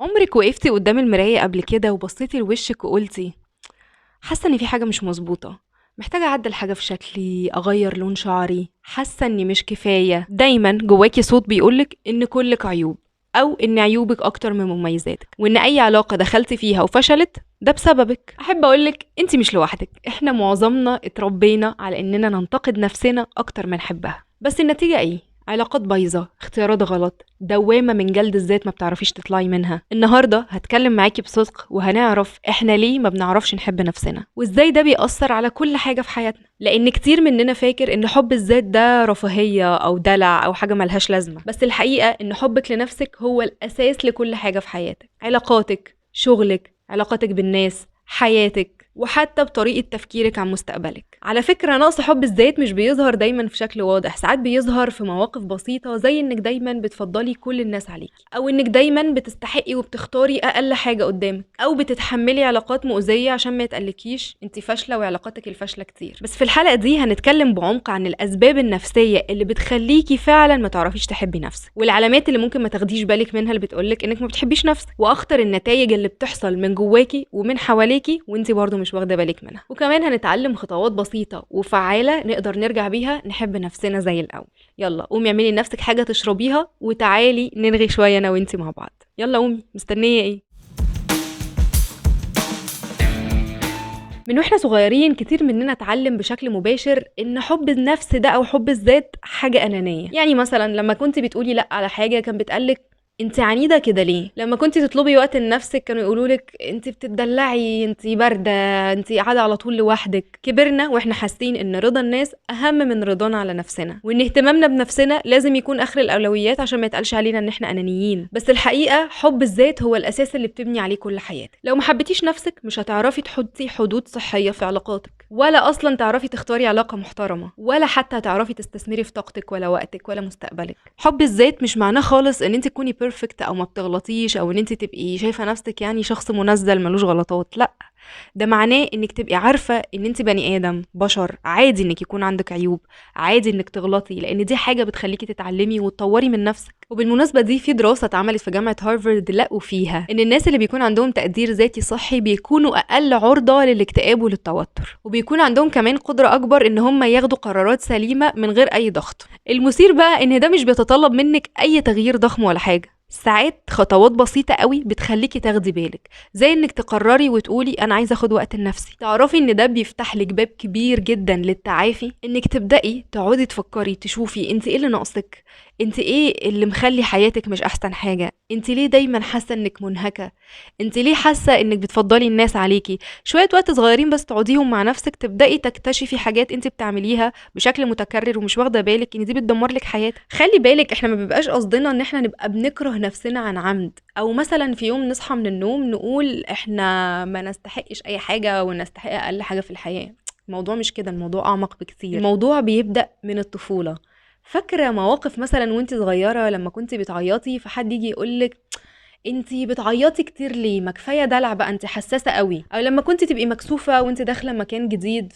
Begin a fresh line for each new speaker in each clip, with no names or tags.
عمرك وقفتي قدام المراية قبل كده وبصيتي لوشك وقلتي حاسة ان في حاجة مش مظبوطة، محتاجة اعدل حاجة في شكلي، اغير لون شعري، حاسة اني مش كفاية؟ دايما جواكي صوت بيقولك ان كلك عيوب، او ان عيوبك اكتر من مميزاتك، وان اي علاقة دخلتي فيها وفشلت ده بسببك. احب اقولك انتي مش لوحدك، احنا معظمنا اتربينا على اننا ننتقد نفسنا اكتر من نحبها. بس النتيجة ايه؟ علاقات بايظة، اختيارات غلط، دوامة من جلد الذات ما بتعرفيش تطلعي منها. النهاردة هتكلم معاكي بصدق وهنعرف احنا ليه ما بنعرفش نحب نفسنا، وازاي ده بيأثر على كل حاجة في حياتنا. لان كتير مننا فاكر ان حب الذات ده رفاهية او دلع او حاجة ملهاش لازمة، بس الحقيقة ان حبك لنفسك هو الاساس لكل حاجة في حياتك. علاقاتك، شغلك، علاقاتك بالناس، حياتك، وحتى بطريقة تفكيرك عن مستقبلك. على فكرة نقص حب الذات مش بيظهر دايما في شكل واضح، ساعات بيظهر في مواقف بسيطة، زي انك دايما بتفضلي كل الناس عليكي، او انك دايما بتستحقي وبتختاري اقل حاجة قدامك، او بتتحملي علاقات مؤذية عشان ما يتقالكيش انتي فاشلة وعلاقاتك الفاشلة كتير. بس في الحلقة دي هنتكلم بعمق عن الاسباب النفسية اللي بتخليكي فعلا ما تعرفيش تحبي نفسك، والعلامات اللي ممكن ما تاخديش بالك منها اللي بتقولك انك ما بتحبيش نفسك، واخطر النتائج اللي بتحصل من جواكي ومن حواليكي وانتي برضو مش واخدة بالك منها. وكمان هنتعلم خطوات بسيطة وفعالة نقدر نرجع بيها نحب نفسنا زي الأول. يلا قومي اعملي لنفسك حاجة تشربيها وتعالي نرغي شوية أنا وانتي مع بعض. يلا قومي، مستنية ايه؟ من واحنا صغيرين كتير مننا اتعلم بشكل مباشر ان حب النفس ده او حب الذات حاجة انانية. يعني مثلا لما كنت بتقولي لا على حاجة كان بتقالك انت عنيدة كده ليه؟ لما كنت تطلبي وقت لنفسك كانوا يقولولك انت بتدلعي، انت باردة، انت قاعدة على طول لوحدك. كبرنا واحنا حاسين ان رضا الناس اهم من رضانا على نفسنا، وان اهتمامنا بنفسنا لازم يكون اخر الاولويات عشان ما يتقالش علينا ان احنا انانيين. بس الحقيقة حب الذات هو الاساس اللي بتبني عليه كل حياتك. لو ما حبيتيش نفسك مش هتعرفي تحطي حدود صحية في علاقاتك، ولا اصلا تعرفي تختاري علاقة محترمة، ولا حتى تعرفي تستثمري في طاقتك ولا وقتك ولا مستقبلك. حب الذات مش معناه خالص ان انت تكوني بيرفكت او ما بتغلطيش، او ان انت تبقي شايفة نفسك يعني شخص منزل ملوش غلطات. لا، ده معناه انك تبقي عارفة ان انت بني ادم بشر، عادي انك يكون عندك عيوب، عادي انك تغلطي، لان دي حاجة بتخليكي تتعلمي وتطوري من نفسك. وبالمناسبة دي في دراسة اتعملت في جامعة هارفارد لقوا فيها ان الناس اللي بيكون عندهم تقدير ذاتي صحي بيكونوا اقل عرضة للاكتئاب وللتوتر، وبيكون عندهم كمان قدرة اكبر ان هم ياخدوا قرارات سليمة من غير اي ضغط. المثير بقى ان ده مش بيتطلب منك اي تغيير ضخم ولا حاجة، ساعات خطوات بسيطة قوي بتخليكي تاخدي بالك، زي انك تقرري وتقولي انا عايزة اخد وقت لنفسي. تعرفي ان ده بيفتح لك باب كبير جدا للتعافي، انك تبدأي تقعدي تفكري تشوفي انت ايه اللي ناقصك، انت ايه اللي مخلي حياتك مش احسن حاجة، انت ليه دايما حاسة انك منهكة، انت ليه حاسة انك بتفضلي الناس عليكي. شوية وقت صغيرين بس تقعديهم مع نفسك تبدأي تكتشفي حاجات انت بتعمليها بشكل متكرر ومش واخدة بالك ان دي بتدمر لك حياتك. خلي بالك احنا ما بيبقاش قصدنا ان احنا نبقى بنكره نفسنا عن عمد، او مثلا في يوم نصحى من النوم نقول احنا ما نستحقش اي حاجة ونستحق اقل حاجة في الحياة. الموضوع مش كده، الموضوع اعمق بكتير. الموضوع بيبدأ من الطفولة. فاكرة مواقف مثلا وانت صغيرة لما كنت بتعيطي فحد يجي يقولك انتي بتعيطي كتير ليه، ما كفايه دلع بقى، انتي حساسه قوي. او لما كنت تبقي مكسوفه وانت داخله مكان جديد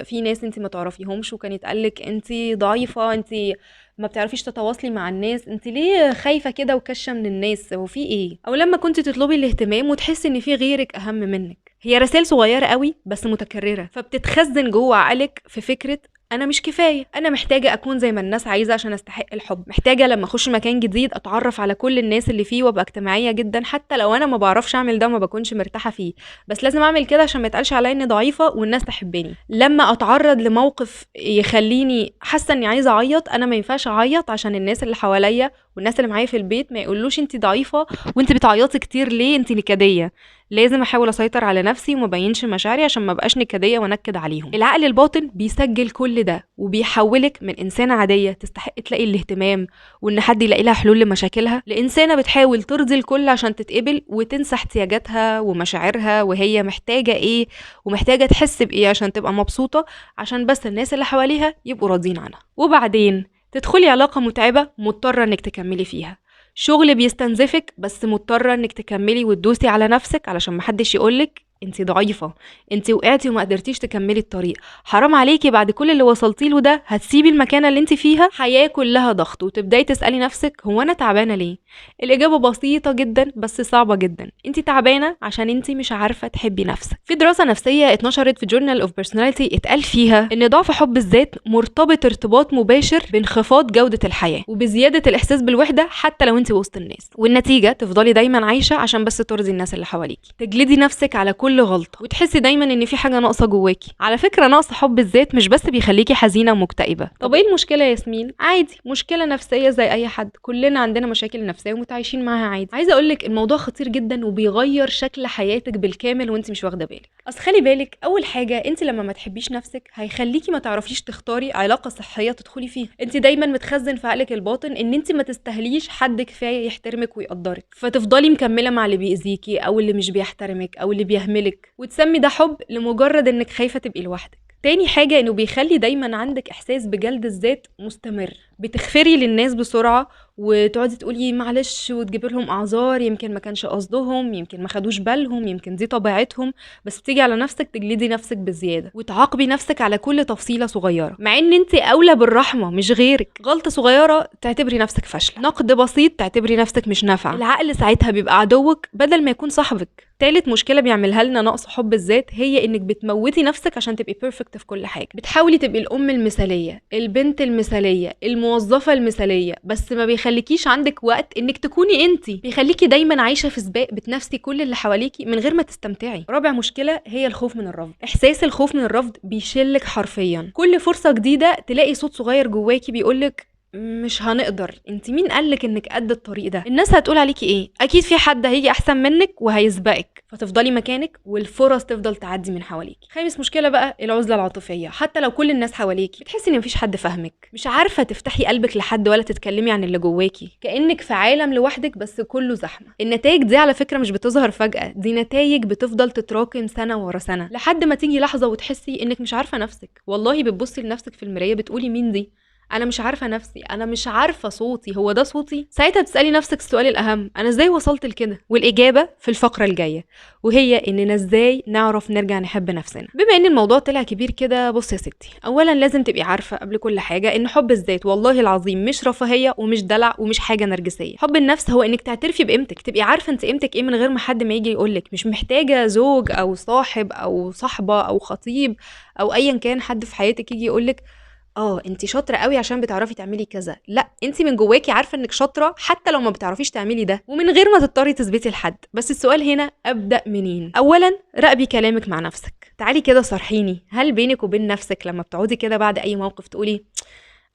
في ناس انتي ما تعرفيهمش وكان يتقالك انتي ضعيفه، انتي ما بتعرفيش تتواصلي مع الناس، انتي ليه خايفه كده وكشه من الناس، هو في ايه؟ او لما كنت تطلبي الاهتمام وتحسي ان في غيرك اهم منك. هي رسائل صغيره قوي بس متكرره، فبتتخزن جوه عقلك في فكره انا مش كفايه، انا محتاجه اكون زي ما الناس عايزه عشان استحق الحب، محتاجه لما اخش مكان جديد اتعرف على كل الناس اللي فيه وابقى اجتماعيه جدا، حتى لو انا ما بعرفش اعمل ده وما بكونش مرتاحه فيه، بس لازم اعمل كده عشان ما يتقالش عليا اني ضعيفه والناس تحبني. لما اتعرض لموقف يخليني حاسه اني عايزه اعيط، انا ما ينفعش اعيط عشان الناس اللي حواليا والناس اللي معايا في البيت ما يقولوش انت ضعيفه وانت بتعيطي كتير ليه، انت نكديه. لازم احاول اسيطر على نفسي وما بينش مشاعري عشان ما بقاش نكديه وانكد عليهم. العقل الباطن بيسجل كل ده وبيحولك من انسانه عاديه تستحق تلاقي الاهتمام وان حد يلاقي لها حلول لمشاكلها، لانسانه بتحاول ترضي الكل عشان تتقبل وتنسى احتياجاتها ومشاعرها وهي محتاجه ايه ومحتاجه تحس بايه عشان تبقى مبسوطه، عشان بس الناس اللي حواليها يبقوا راضيين عنها. وبعدين تدخلي علاقه متعبه مضطره انك تكملي فيها، شغل بيستنزفك بس مضطرة انك تكملي وتدوسي على نفسك علشان محدش يقولك انت ضعيفة، انت وقعتي وما قدرتيش تكملي الطريق، حرام عليكي بعد كل اللي وصلتي له ده هتسيبي المكانة اللي انت فيها؟ حياة كلها ضغط وتبداي تسألي نفسك هو انا تعبانة ليه؟ الإجابة بسيطة جدا بس صعبة جدا، انت تعبانة عشان انت مش عارفة تحبي نفسك. في دراسة نفسية اتنشرت في جورنال اوف بيرسوناليتي اتقال فيها ان ضعف حب الذات مرتبط ارتباط مباشر بانخفاض جودة الحياة وبزيادة الإحساس بالوحدة حتى لو انت وسط الناس، والنتيجة تفضلي دايما عايشة عشان بس ترضي الناس اللي حواليكي، تجلدي نفسك على كل غلطة وتحسي دايما ان في حاجة ناقصة جواكي. على فكرة نقص حب الذات مش بس بيخليكي حزينة ومكتئبة. طب ايه المشكلة يا ياسمين؟ عادي، مشكلة نفسية زي اي حد، كلنا عندنا مشاكل نفسية ومتعايشين معاها عادي. عايزة اقولك الموضوع خطير جدا وبيغير شكل حياتك بالكامل وانت مش واخدة بالك. اصل خلي بالك، اول حاجة انت لما ما تحبيش نفسك هيخليكي ما تعرفيش تختاري علاقة صحية تدخلي فيها. انت دايما متخزن في عقلك الباطن ان انت ما تستاهليش حد كفاية يحترمك ويقدرك، فتفضلي مكملة مع اللي بيأذيكي او اللي مش بيحترمك او اللي بيهملك، وتسمي ده حب لمجرد انك خايفة تبقي لوحدك. تاني حاجة انه بيخلي دايما عندك احساس بجلد الذات مستمر، بتغفري للناس بسرعة وتقعدي تقولي معلش وتجيبي لهم اعذار، يمكن ما كانش قصدهم، يمكن ما خدوش بالهم، يمكن دي طبيعتهم، بس بتيجي على نفسك تجلدي نفسك بزيادة وتعاقبي نفسك على كل تفصيلة صغيرة مع ان انت اولى بالرحمة مش غيرك. غلطة صغيرة تعتبري نفسك فاشلة، نقد بسيط تعتبري نفسك مش نافعة. العقل ساعتها بيبقى عدوك بدل ما يكون صاحبك. تالت مشكلة بيعملها لنا نقص حب الذات هي انك بتموتي نفسك عشان تبقي بيرفكت في كل حاجة. بتحاولي تبقي الام المثالية، البنت المثالية، الموظفة المثالية، بس ما بيخليكيش عندك وقت انك تكوني انتي، بيخليكي دايما عايشة في سباق بتنافسي كل اللي حواليكي من غير ما تستمتعي. رابع مشكلة هي الخوف من الرفض. احساس الخوف من الرفض بيشلك حرفيا. كل فرصة جديدة تلاقي صوت صغير جواكي بيقولك مش هنقدر، انت مين قالك انك قد الطريق ده؟ الناس هتقول عليكي ايه؟ اكيد في حد هيجي احسن منك وهيسبقك، فتفضلي مكانك والفرص تفضل تعدي من حواليك. خامس مشكله بقى العزله العاطفيه. حتى لو كل الناس حواليكي بتحسي ان مفيش حد فاهمك، مش عارفه تفتحي قلبك لحد ولا تتكلمي عن اللي جواكي، كانك في عالم لوحدك بس كله زحمه. النتائج دي على فكره مش بتظهر فجاه، دي نتائج بتفضل تتراكم سنه ورا سنه لحد ما تيجي لحظه وتحسي انك مش عارفه نفسك. والله بتبصي لنفسك في المرايه بتقولي مين دي؟ انا مش عارفه نفسي، انا مش عارفه صوتي، هو ده صوتي؟ ساعتها بتسالي نفسك السؤال الاهم، انا ازاي وصلت لكده؟ والاجابه في الفقره الجايه، وهي اننا ازاي نعرف نرجع نحب نفسنا. بما ان الموضوع طلع كبير كده، بصي يا ستي، اولا لازم تبقي عارفه قبل كل حاجه ان حب الذات والله العظيم مش رفاهيه ومش دلع ومش حاجه نرجسيه. حب النفس هو انك تعترفي بقيمتك، تبقي عارفه انت قيمتك ايه من غير ما حد ما يجي يقولك. مش محتاجه زوج او صاحب او صاحبه او خطيب او ايا كان حد في حياتك يجي يقولك انت شاطره قوي عشان بتعرفي تعملي كذا. لا، انت من جواكي عارفه انك شاطره حتى لو ما بتعرفيش تعملي ده، ومن غير ما تضطري تثبتي لحد. بس السؤال هنا، ابدا منين؟ اولا راقبي كلامك مع نفسك. تعالي كده صارحيني، هل بينك وبين نفسك لما بتقعدي كده بعد اي موقف تقولي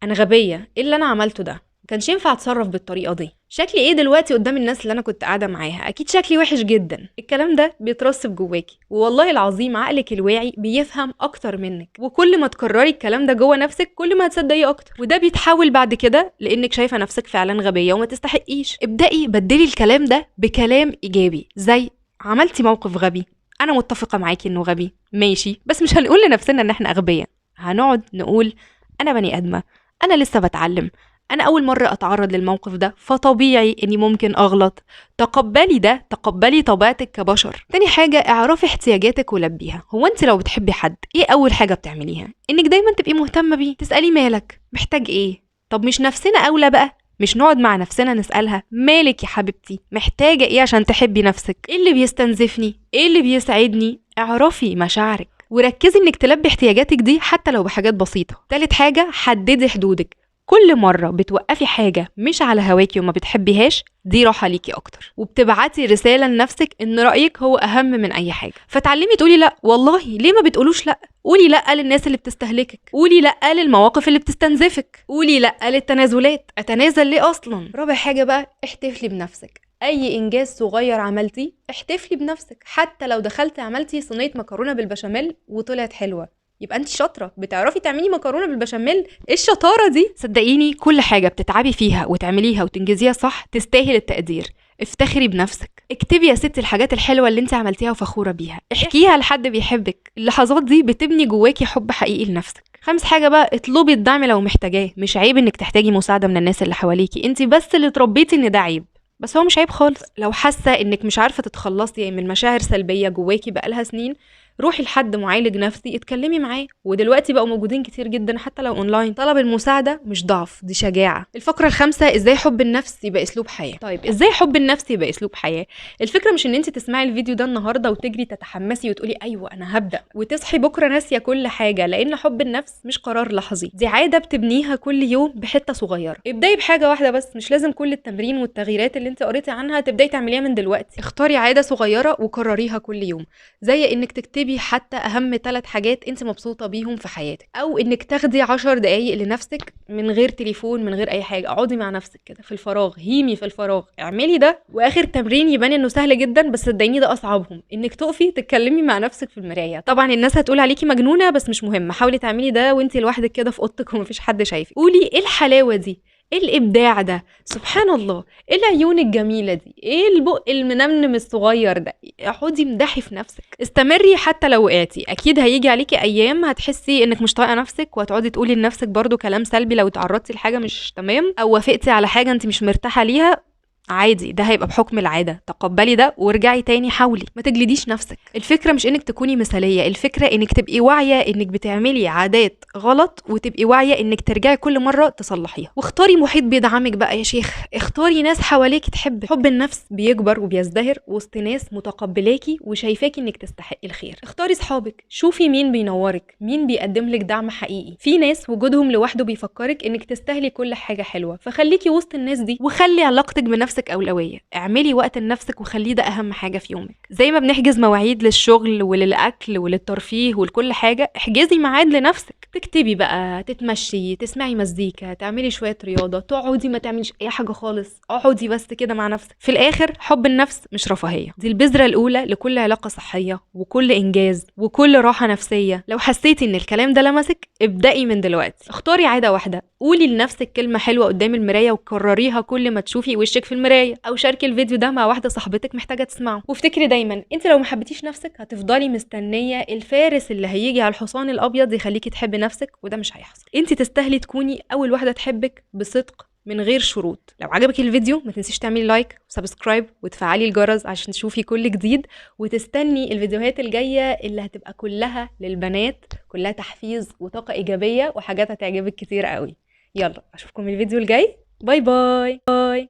انا غبيه، ايه اللي انا عملته ده؟ كانش ينفع اتصرف بالطريقه دي؟ شكلي ايه دلوقتي قدام الناس اللي انا كنت قاعده معاها؟ اكيد شكلي وحش جدا. الكلام ده بيترسب جواكي، والله العظيم عقلك الواعي بيفهم اكتر منك، وكل ما تكرري الكلام ده جوه نفسك كل ما هتصدقيه اكتر، وده بيتحول بعد كده لانك شايفه نفسك فعلا غبيه وما تستحقيش. ابدأي بدلي الكلام ده بكلام ايجابي، زي عملتي موقف غبي، انا متفقه معاكي انه غبي، ماشي، بس مش هنقول لنفسنا ان احنا اغبياء، هنقعد نقول انا بني ادمه، انا لسه بتعلم، انا اول مرة اتعرض للموقف ده فطبيعي اني ممكن اغلط. تقبلي ده، تقبلي طبيعتك كبشر. تاني حاجة، اعرفي احتياجاتك ولبيها. هو انت لو بتحبي حد ايه اول حاجة بتعمليها؟ انك دايما تبقي مهتمة بيه، تسألي مالك، محتاج ايه؟ طب مش نفسنا اولى بقى؟ مش نقعد مع نفسنا نسألها مالك يا حبيبتي، محتاجة ايه عشان تحبي نفسك؟ ايه اللي بيستنزفني؟ ايه اللي بيسعدني؟ اعرفي مشاعرك وركزي انك تلبي احتياجاتك دي حتى لو بحاجات بسيطة. تالت حاجة، حددي حدودك. كل مرة بتوقفي حاجة مش على هواكي وما بتحبيهاش، دي راحة ليكي اكتر، وبتبعتي رسالة لنفسك ان رأيك هو اهم من اي حاجة. فتعلمي تقولي لا. والله ليه ما بتقولوش لا؟ قولي لا للناس اللي بتستهلكك، قولي لا للمواقف اللي بتستنزفك، قولي لا للتنازلات. اتنازل ليه اصلا؟ رابع حاجة بقى، احتفلي بنفسك. اي انجاز صغير عملتي احتفلي بنفسك، حتى لو دخلتي عملتي صينية مكرونة بالبشاميل وطلعت حلوة، يبقى انت شاطره، بتعرفي تعملي مكرونه بالبشاميل. ايه الشطاره دي؟ صدقيني كل حاجه بتتعبي فيها وتعمليها وتنجزيها صح تستاهل التقدير. افتخري بنفسك، اكتبي يا ستي الحاجات الحلوه اللي انت عملتيها وفخوره بيها، احكيها لحد بيحبك. اللحظات دي بتبني جواكي حب حقيقي لنفسك. خامس حاجه بقى، اطلبي الدعم لو محتاجاه. مش عيب انك تحتاجي مساعده من الناس اللي حواليكي، انت بس اللي اتربيتي ان ده عيب. بس هو مش عيب خالص. لو حاسه انك مش عارفه تتخلصي من مشاعر سلبيه جواكي بقالها سنين، روحي لحد معالج نفسي اتكلمي معاه، ودلوقتي بقوا موجودين كتير جدا حتى لو اونلاين. طلب المساعده مش ضعف، دي شجاعه. الفقره الخامسه، ازاي حب النفس يبقى اسلوب حياه. طيب ازاي حب النفس يبقى اسلوب حياه؟ الفكره مش ان انت تسمعي الفيديو ده النهارده وتجري تتحمسي وتقولي ايوه انا هبدا، وتصحي بكره ناسيه كل حاجه، لان حب النفس مش قرار لحظي، دي عاده بتبنيها كل يوم بحته صغيره. ابداي بحاجه واحده بس، مش لازم كل التمرين والتغييرات اللي انت قريتي عنها تبداي تعمليها من دلوقتي. اختاري عاده صغيره وكرريها كل يوم، زي انك تكتبي حتى اهم 3 حاجات انت مبسوطه بيهم في حياتك، او انك تاخدي 10 دقايق لنفسك من غير تليفون، من غير اي حاجه. اقعدي مع نفسك كده في الفراغ، هيمي في الفراغ، اعملي ده. واخر تمرين يبان انه سهل جدا، بس صدقيني ده اصعبهم، انك تقفي تتكلمي مع نفسك في المرايه. طبعا الناس هتقول عليكي مجنونه، بس مش مهم، حاولي تعملي ده وانت لوحدك كده في اوضتك ومفيش حد شايفك. قولي ايه الحلاوه دي، ايه الابداع ده، سبحان الله، ايه العيون الجميله دي، ايه البق المنمنم الصغير ده. اقعدي امدحي في نفسك، استمري حتى لو وقعتي. اكيد هيجي عليكي ايام هتحسي انك مش طايقه نفسك، وهتقعدي تقولي لنفسك برضو كلام سلبي لو اتعرضتي لحاجه مش تمام، او وافقتي على حاجه انت مش مرتاحه ليها. عادي، ده هيبقى بحكم العاده، تقبلي ده وارجعي تاني. حاولي ما تجلديش نفسك. الفكره مش انك تكوني مثاليه، الفكره انك تبقي واعيه انك بتعملي عادات غلط، وتبقي واعيه انك ترجعي كل مره تصلحيها. واختاري محيط بيدعمك بقى يا شيخ، اختاري ناس حواليك تحبك. حب النفس بيكبر وبيزدهر وسط ناس متقبلاكي وشايفاكي انك تستحقي الخير. اختاري صحابك، شوفي مين بينورك، مين بيقدم لك دعم حقيقي. في ناس وجودهم لوحده بيفكرك انك تستاهلي كل حاجه حلوه، فخليكي وسط الناس دي، وخلي علاقتك بنفسك أولوية. اعملي وقت لنفسك وخليه ده أهم حاجة في يومك. زي ما بنحجز مواعيد للشغل وللأكل وللترفيه ولكل حاجة، احجزي ميعاد لنفسك. تكتبي بقى، تتمشي، تسمعي مزيكا، تعملي شوية رياضة، تقعدي ما تعمليش أي حاجة خالص، اقعدي بس كده مع نفسك. في الآخر حب النفس مش رفاهية، دي البذرة الأولى لكل علاقة صحية وكل إنجاز وكل راحة نفسية. لو حسيتي إن الكلام ده لمسك، ابدأي من دلوقتي. اختاري عادة واحدة، قولي لنفسك كلمة حلوة قدام المراية وكرريها كل ما تشوفي وشك في المراية، او شاركي الفيديو ده مع واحدة صاحبتك محتاجة تسمعه. وافتكري دايما، انت لو ما حبيتيش نفسك هتفضلي مستنية الفارس اللي هيجي على الحصان الابيض يخليكي تحبي نفسك، وده مش هيحصل. انت تستاهلي تكوني اول واحدة تحبك بصدق من غير شروط. لو عجبك الفيديو ما تنسيش تعملي لايك وسبسكرايب وتفعلي الجرس عشان تشوفي كل جديد، وتستني الفيديوهات الجاية اللي هتبقى كلها للبنات، كلها تحفيز وطاقة ايجابية وحاجات هتعجبك كتير قوي. يلا اشوفكم الفيديو الجاي. باي باي.